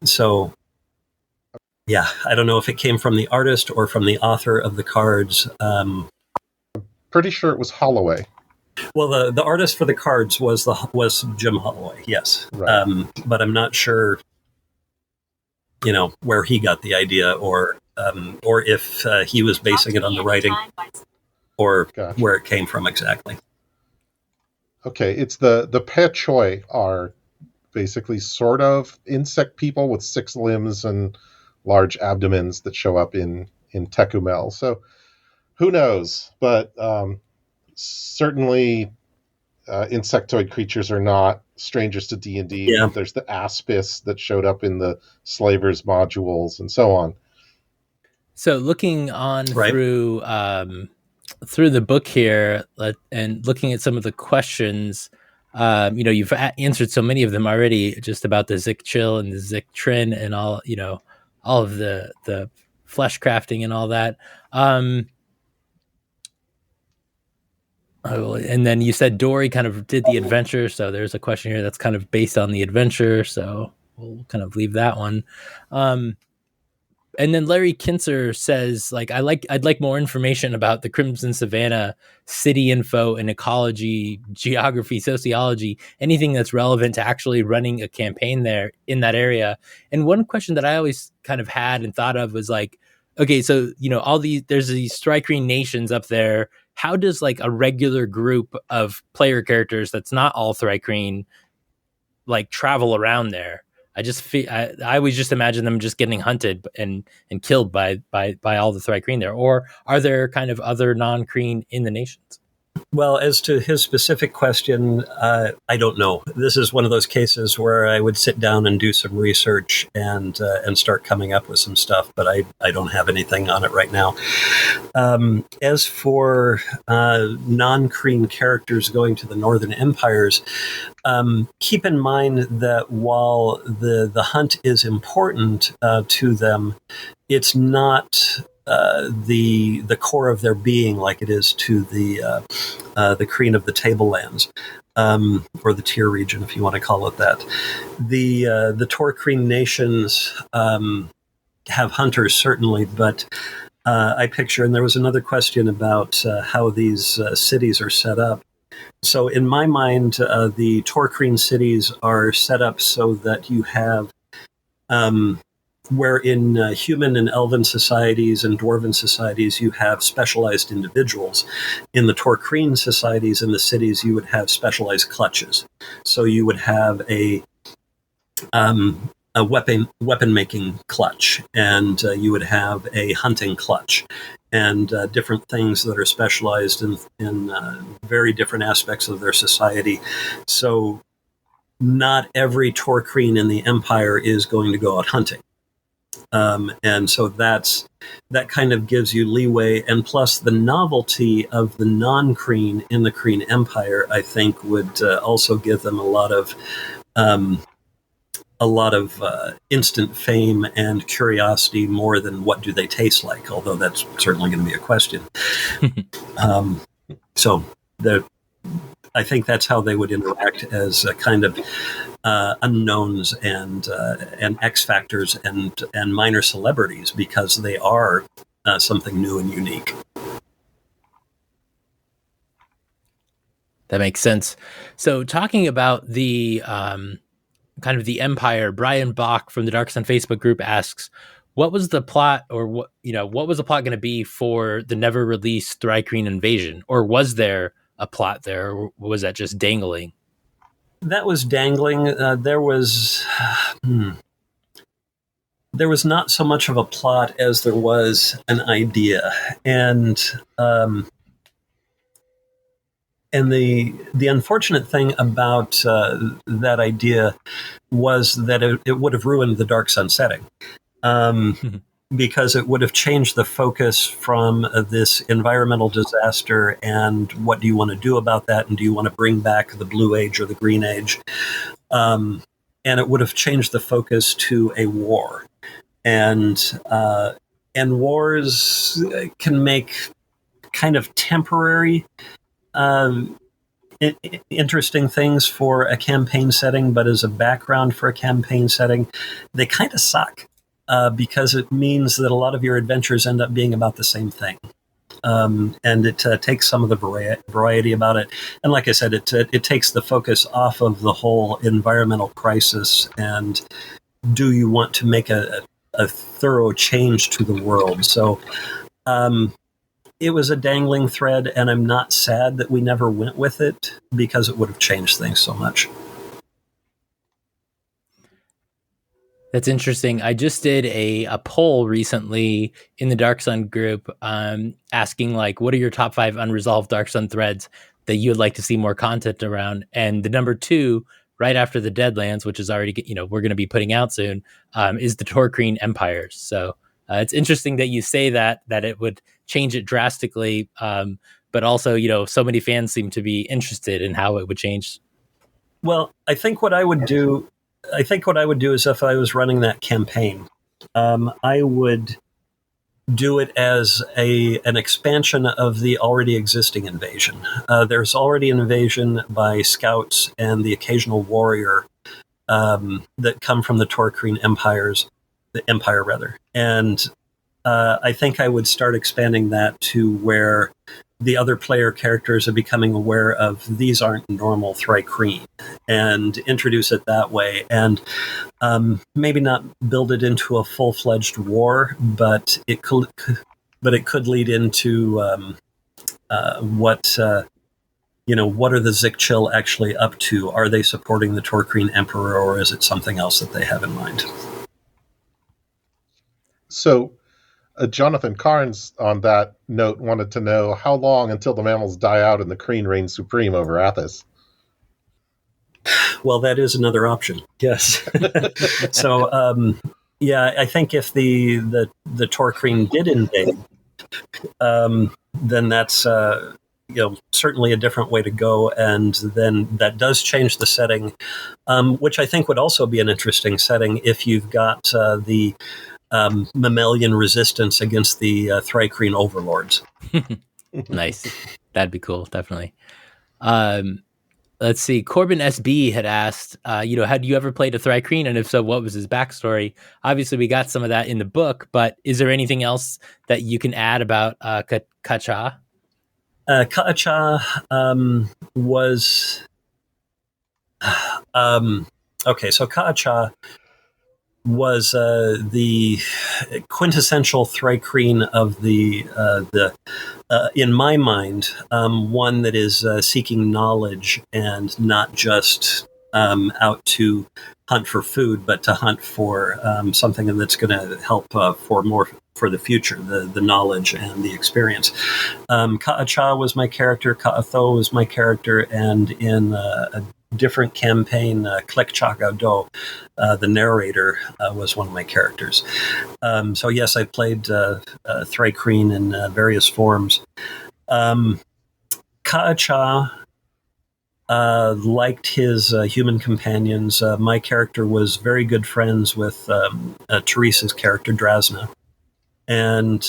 So, yeah, I don't know if it came from the artist or from the author of the cards. Pretty sure it was Holloway. Well, the artist for the cards was Jim Holloway, yes. Right. But I'm not sure, where he got the idea, or if he was basing it on the writing, or where it came from exactly. Okay, it's the Pe Choi are basically sort of insect people with 6 limbs and large abdomens that show up in Tecumel. So who knows? But certainly insectoid creatures are not strangers to D&D. Yeah. There's the Aspis that showed up in the Slavers modules and so on. So looking on Right. through the book here and looking at some of the questions, you've answered so many of them already, just about the Zik Chill and the Zik Trin and all, all of the flesh crafting and all that. And then you said Dory kind of did the adventure, so there's a question here that's kind of based on the adventure, so we'll kind of leave that one. And then Larry Kinzer says, I'd like more information about the Crimson Savannah city info and ecology, geography, sociology, anything that's relevant to actually running a campaign there in that area. And one question that I always kind of had and thought of was like, okay, so, there's these Thri-Kreen nations up there. How does like a regular group of player characters that's not all Thri-Kreen like travel around there? I always just imagine them just getting hunted and killed by all the Thri-Kreen there. Or are there kind of other non-Kreen in the nations? Well, as to his specific question, I don't know. This is one of those cases where I would sit down and do some research and start coming up with some stuff, but I don't have anything on it right now. As for non-Kreen characters going to the Northern Empires, keep in mind that while the hunt is important to them, it's not the core of their being like it is to the Kreen of the Tablelands, or the Tier region, if you want to call it that. The Thri-Kreen nations have hunters, certainly, but I picture, and there was another question about how these cities are set up. So in my mind, the Thri-Kreen cities are set up so that you have where in human and elven societies and dwarven societies you have specialized individuals. In the Thri-Kreen societies in the cities, you would have specialized clutches. So you would have a weapon making clutch, and you would have a hunting clutch, and different things that are specialized in very different aspects of their society. So not every Thri-Kreen in the Empire is going to go out hunting. And so that kind of gives you leeway, and plus the novelty of the non-Kreen in the Kreen Empire, I think, would also give them a lot of instant fame and curiosity, more than what do they taste like, although that's certainly going to be a question. So I think that's how they would interact, as a kind of unknowns and X factors and minor celebrities, because they are something new and unique. That makes sense. So talking about the kind of the Empire, Brian Bach from the Dark Sun Facebook group asks, what was the plot, or what was the plot going to be for the never released Thri-Kreen invasion? Or was there a plot there, or was that just dangling? That was dangling. There was not so much of a plot as there was an idea, and the unfortunate thing about that idea was that it would have ruined the Dark Sun setting. Because it would have changed the focus from this environmental disaster and what do you want to do about that, and do you want to bring back the Blue Age or the Green Age? And it would have changed the focus to a war. And wars can make kind of temporary interesting things for a campaign setting, but as a background for a campaign setting, they kind of suck. Because it means that a lot of your adventures end up being about the same thing. And it takes some of the variety about it. And like I said, it takes the focus off of the whole environmental crisis, and do you want to make a thorough change to the world? So it was a dangling thread, and I'm not sad that we never went with it, because it would have changed things so much. That's interesting. I just did a poll recently in the Dark Sun group, asking like, what are your top 5 unresolved Dark Sun threads that you would like to see more content around? And the number 2 right after the Deadlands, which is already, we're going to be putting out soon, is the Thri-Kreen Empires. So it's interesting that you say that it would change it drastically, but also, so many fans seem to be interested in how it would change. Well, I think what I would do is, if I was running that campaign, I would do it as an expansion of the already existing invasion. There's already an invasion by scouts and the occasional warrior that come from the Thri-Kreen Empire rather. And I think I would start expanding that to where the other player characters are becoming aware of these aren't normal Thri-Kreen, and introduce it that way. And maybe not build it into a full-fledged war, but it could lead into what are the Zikchil actually up to? Are they supporting the Thri-Kreen Emperor, or is it something else that they have in mind? So Jonathan Carnes, on that note, wanted to know how long until the mammals die out and the Kreen reign supreme over Athas. Well, that is another option. Yes. So, I think if the Thri-Kreen did invade, then that's certainly a different way to go, and then that does change the setting, which I think would also be an interesting setting if you've got the mammalian resistance against the Thri-Kreen overlords. Nice. That'd be cool, definitely. Let's see. Corbin SB had asked, had you ever played a Thri-Kreen? And if so, what was his backstory? Obviously, we got some of that in the book, but is there anything else that you can add about Ka'cha? Ka'cha was... okay, so Ka'cha was the quintessential Thri-Kreen of the in my mind, one that is seeking knowledge and not just out to hunt for food, but to hunt for something that's going to help for the future, the knowledge and the experience. Ka'cha was my character, Ka'atho was my character, and in a different campaign, Klekchagado, the narrator, was one of my characters. So yes, I played Thri-Kreen in various forms. Ka'cha liked his human companions. My character was very good friends with Teresa's character, Drasna. And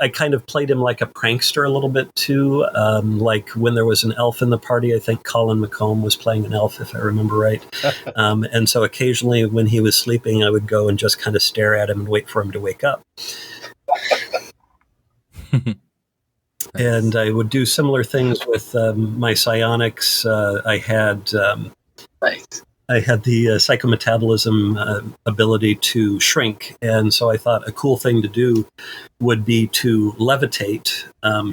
I kind of played him like a prankster a little bit too. Like when there was an elf in the party, I think Colin McComb was playing an elf, if I remember right. And so occasionally when he was sleeping, I would go and just kind of stare at him and wait for him to wake up. And I would do similar things with my psionics. I had the psychometabolism ability to shrink, and so I thought a cool thing to do would be to levitate,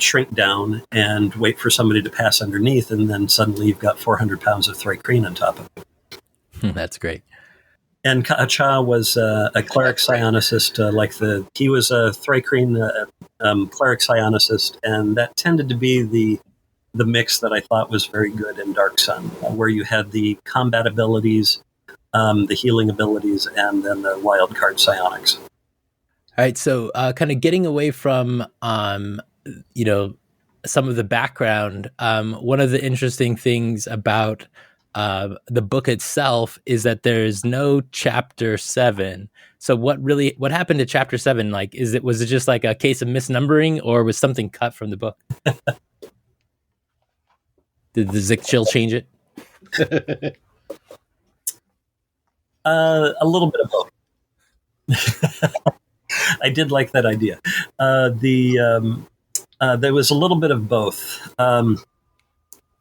shrink down, and wait for somebody to pass underneath, and then suddenly you've got 400 pounds of Thri-Kreen on top of it. That's great. And Ka'cha was a cleric psionicist, he was a Thri-Kreen cleric psionicist, and that tended to be the mix that I thought was very good in Dark Sun, where you had the combat abilities, the healing abilities, and then the wild card psionics. All right, so kind of getting away from, some of the background, one of the interesting things about the book itself is that there's no chapter 7. So what happened to chapter 7? Was it just like a case of misnumbering, or was something cut from the book? Did the Zikchil change it? A little bit of both. I did like that idea. There was a little bit of both.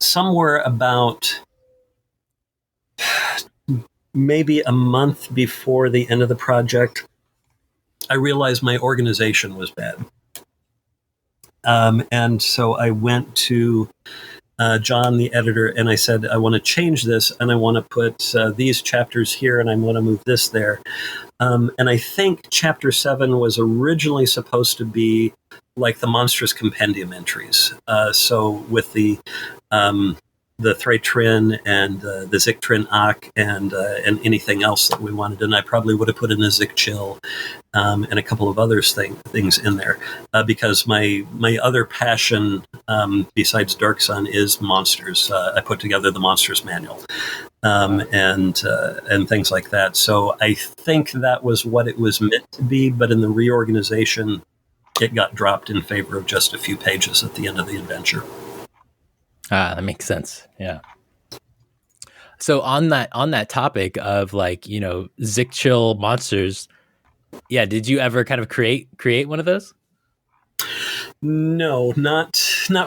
Somewhere about maybe a month before the end of the project, I realized my organization was bad. And so I went to John, the editor, and I said, I want to change this, and I want to put these chapters here, and I want to move this there. And I think chapter 7 was originally supposed to be like the Monstrous Compendium entries. So with the Thri-Kreen and the Thri-Kreen and anything else that we wanted. And I probably would have put in a Zikchill and a couple of other things in there because my other passion besides Dark Sun is monsters. I put together the Monsters Manual and things like that. So I think that was what it was meant to be, but in the reorganization, it got dropped in favor of just a few pages at the end of the adventure. That makes sense. Yeah. So on that topic of Zikchill monsters, did you ever kind of create one of those? No, not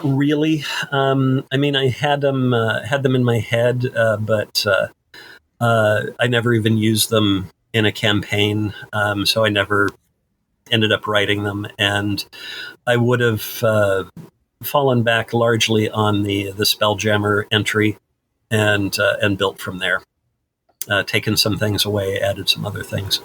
really. I mean, I had them in my head, but I never even used them in a campaign. So I never ended up writing them, and I would have fallen back largely on the Spelljammer entry and built from there. Taken some things away, added some other things.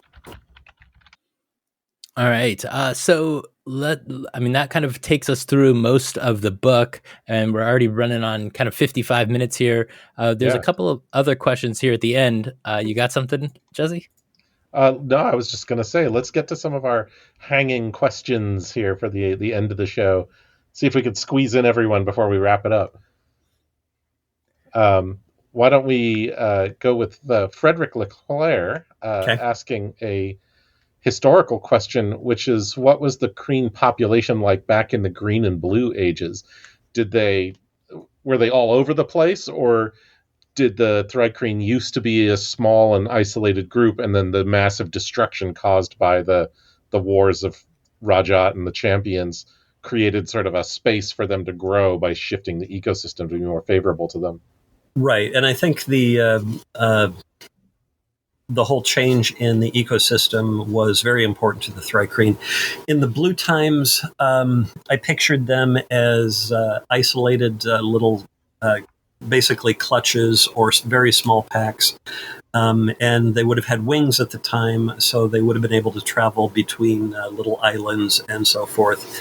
All right. So that kind of takes us through most of the book, and we're already running on kind of 55 minutes here. There's a couple of other questions here at the end. You got something, Jesse? No, I was just going to say, let's get to some of our hanging questions here for the end of the show. See if we could squeeze in everyone before we wrap it up. Why don't we go with Frederick Leclerc asking a historical question, which is, what was the Kreen population like back in the Green and Blue ages? Were they all over the place, or did the Thri-Kreen used to be a small and isolated group, and then the massive destruction caused by the wars of Rajat and the Champions created sort of a space for them to grow by shifting the ecosystem to be more favorable to them? Right, and I think the whole change in the ecosystem was very important to the Thri-Kreen. In the Blue Times, I pictured them as isolated little, basically clutches or very small packs. And they would have had wings at the time, so they would have been able to travel between little islands and so forth.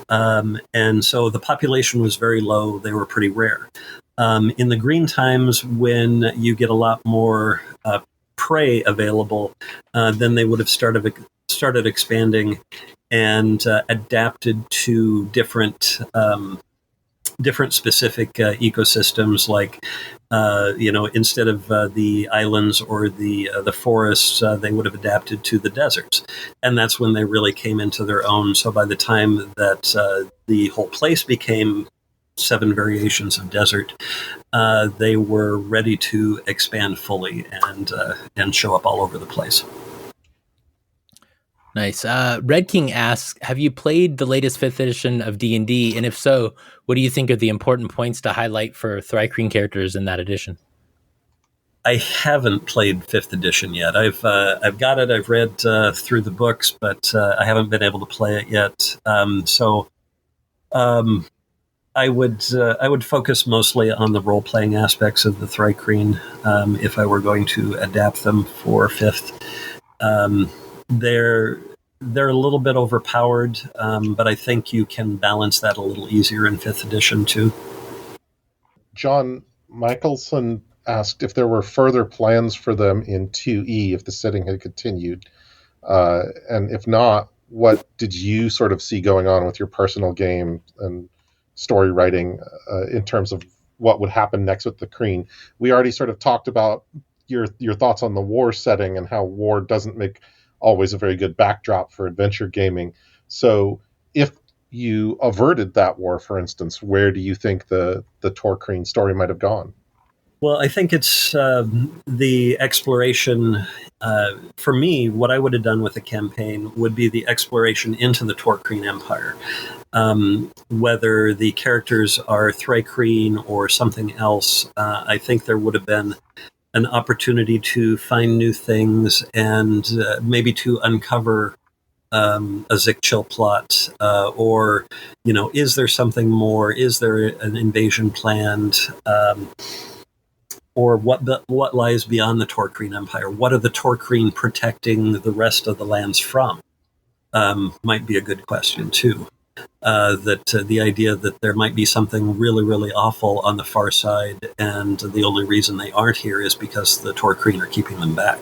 And so the population was very low. They were pretty rare. In the Green Times, when you get a lot more prey available, then they would have started expanding and adapted to different specific ecosystems, like instead of the islands or the forests, they would have adapted to the deserts, and that's when they really came into their own. So by the time that the whole place became 7 variations of desert, they were ready to expand fully and show up all over the place. Nice. Red King asks, have you played the latest 5th edition of D&D? And if so, what do you think are the important points to highlight for Thri-Kreen characters in that edition? I haven't played 5th edition yet. I've got it. I've read through the books, but I haven't been able to play it yet. I would focus mostly on the role-playing aspects of the Thri-Kreen if I were going to adapt them for 5th. They're a little bit overpowered, but I think you can balance that a little easier in 5th edition too. John Michelson asked if there were further plans for them in 2E if the setting had continued, and if not, what did you sort of see going on with your personal game and story writing in terms of what would happen next with the Kreen? We already sort of talked about your thoughts on the war setting and how war doesn't make always a very good backdrop for adventure gaming. So if you averted that war, for instance, where do you think the Thri-Kreen story might have gone? Well, I think it's the exploration. For me, what I would have done with the campaign would be the exploration into the Thri-Kreen Empire. Whether the characters are Thri-Kreen or something else, I think there would have been an opportunity to find new things and maybe to uncover a Zikchill plot, or is there something more? Is there an invasion planned? Or what lies beyond the Thri-Kreen Empire? What are the Thri-Kreen protecting the rest of the lands from? Might be a good question too. that the idea that there might be something really, really awful on the far side, and the only reason they aren't here is because the Thri-Kreen are keeping them back.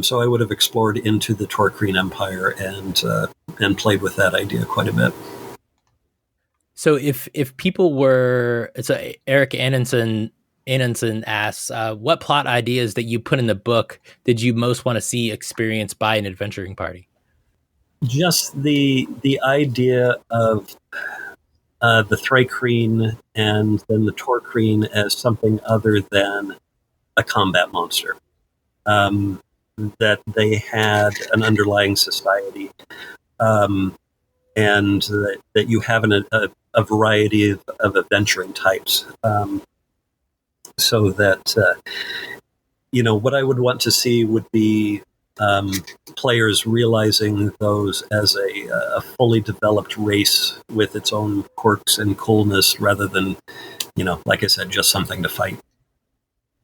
So I would have explored into the Thri-Kreen Empire and played with that idea quite a bit. So if people were, so Eric Anenson asks, what plot ideas that you put in the book did you most want to see experienced by an adventuring party? Just the idea of the Thri-Kreen and then the Thri-Kreen as something other than a combat monster. That they had an underlying society, and that you have a variety of adventuring types. So that, what I would want to see would be players realizing those as a fully developed race with its own quirks and coolness, rather than, like I said, just something to fight,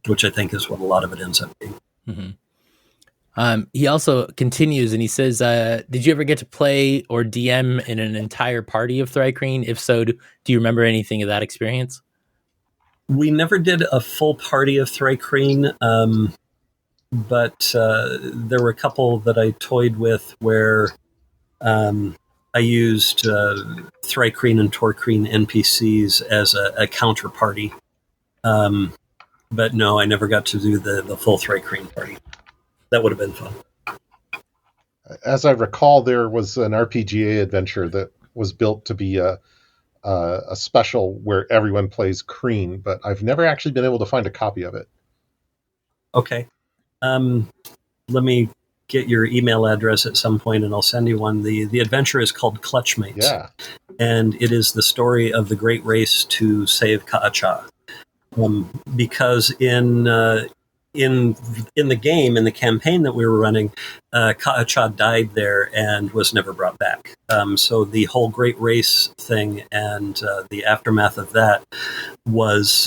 which I think is what a lot of it ends up being. Mm-hmm. He also continues and he says, did you ever get to play or DM in an entire party of Thri-Kreen? If so, do you remember anything of that experience? We never did a full party of Thri-Kreen, but there were a couple that I toyed with where I used Thri-Kreen and Thri-Kreen NPCs as a counterparty. But no, I never got to do the full Thri-Kreen party. That would have been fun. As I recall, there was an RPGA adventure that was built to be a special where everyone plays Kreen, but I've never actually been able to find a copy of it. Okay. Let me get your email address at some point and I'll send you one. The adventure is called Clutchmates. Yeah. And it is the story of the great race to save Ka'acha. Because in the game, in the campaign that we were running, Ka'acha died there and was never brought back. So the whole great race thing and the aftermath of that was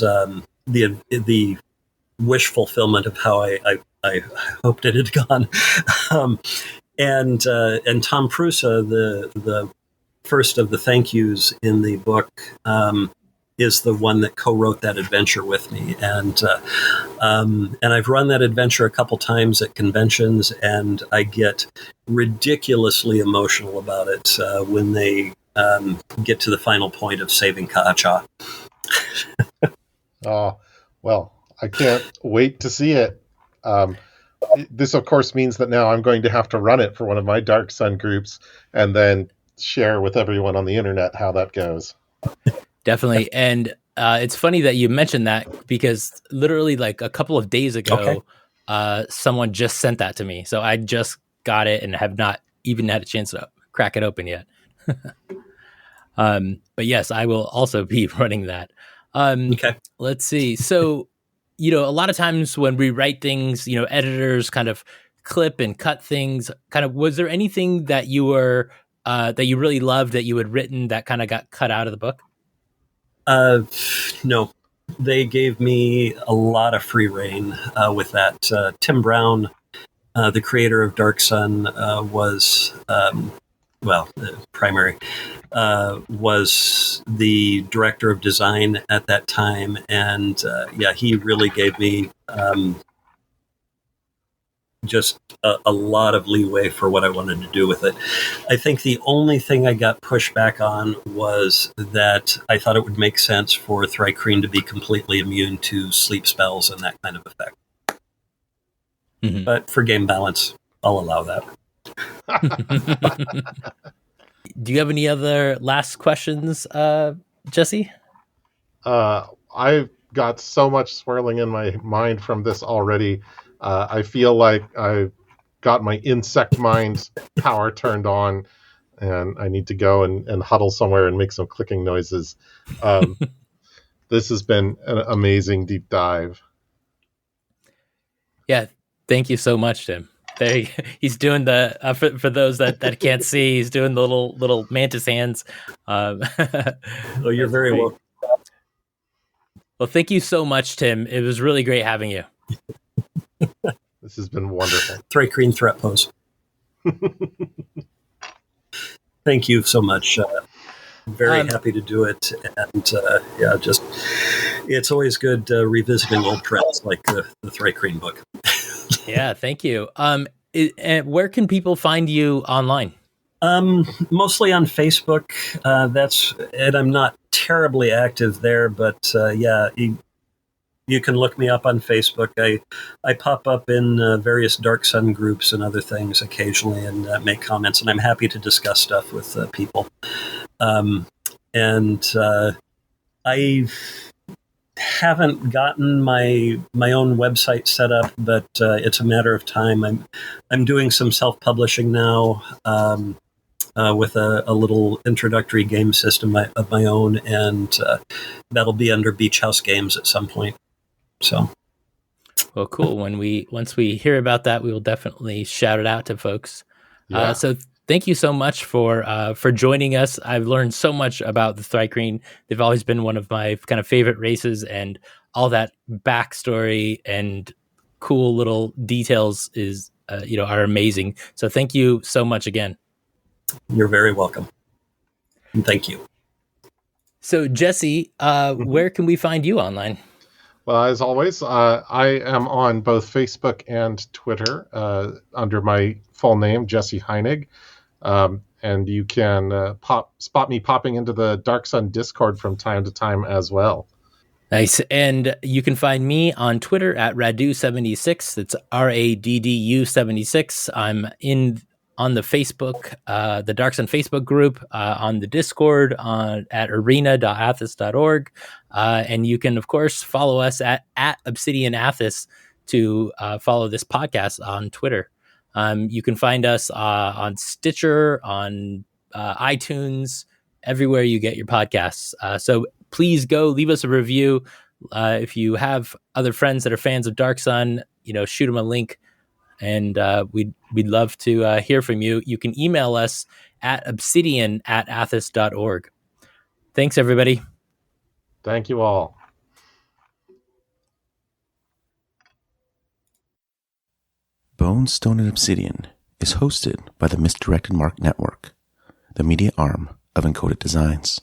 the wish fulfillment of how I hoped it had gone. And Tom Prusa, the first of the thank yous in the book, is the one that co-wrote that adventure with me, and I've run that adventure a couple times at conventions, and I get ridiculously emotional about it when they get to the final point of saving Ka'acha. Oh, well, I can't wait to see it. This, of course, means that now I'm going to have to run it for one of my Dark Sun groups and then share with everyone on the internet how that goes. Definitely. And it's funny that you mentioned that, because literally like a couple of days ago, someone just sent that to me. So I just got it and have not even had a chance to crack it open yet. But yes, I will also be running that. Okay. Let's see. So, a lot of times when we write things, editors kind of clip and cut things. Was there anything that you were that you really loved that you had written that kind of got cut out of the book? No, they gave me a lot of free rein with that. Tim Brown, the creator of Dark Sun, was primary, was the director of design at that time, and he really gave me just a lot of leeway for what I wanted to do with it. I think the only thing I got pushed back on was that I thought it would make sense for Thri-Kreen to be completely immune to sleep spells and that kind of effect. Mm-hmm. But for game balance, I'll allow that. Do you have any other last questions, Jesse? I've got so much swirling in my mind from this already. I feel like I've got my insect mind power turned on, and I need to go and huddle somewhere and make some clicking noises. This has been an amazing deep dive. Yeah, thank you so much, Tim. He's doing the for those that can't see, he's doing the little mantis hands. Well, you're very welcome. Well, thank you so much, Tim. It was really great having you. This has been wonderful. Thri-Kreen threat pose. Thank you so much. Very happy to do it. And just it's always good revisiting old friends like the Thri-Kreen book. Yeah, thank you. And where can people find you online? Mostly on Facebook. And I'm not terribly active there, but you can look me up on Facebook. I pop up in various Dark Sun groups and other things occasionally and make comments, and I'm happy to discuss stuff with people. I haven't gotten my own website set up, but it's a matter of time. I'm doing some self-publishing now with a little introductory game system of my own, and that'll be under Beach House Games at some point. So, well, cool. Once we hear about that, we will definitely shout it out to folks. Yeah. So thank you so much for joining us. I've learned so much about the Thri-Kreen. They've always been one of my kind of favorite races, and all that backstory and cool little details are amazing. So thank you so much again. You're very welcome. And thank you. So Jesse, where can we find you online? Well, as always, I am on both Facebook and Twitter under my full name, Jesse Heinig. And you can spot me popping into the Dark Sun Discord from time to time as well. Nice. And you can find me on Twitter at Radu76. It's RADDU76. I'm on the Facebook, the Dark Sun Facebook group, on the Discord at arena.athas.org. And you can, of course, follow us at Obsidian Athas to follow this podcast on Twitter. You can find us on Stitcher, on iTunes, everywhere you get your podcasts. So please go leave us a review. If you have other friends that are fans of Dark Sun, shoot them a link. And we'd love to hear from you. You can email us at obsidian@athas.org. Thanks, everybody. Thank you all. Bone, Stone, and Obsidian is hosted by the Misdirected Mark Network, the media arm of Encoded Designs.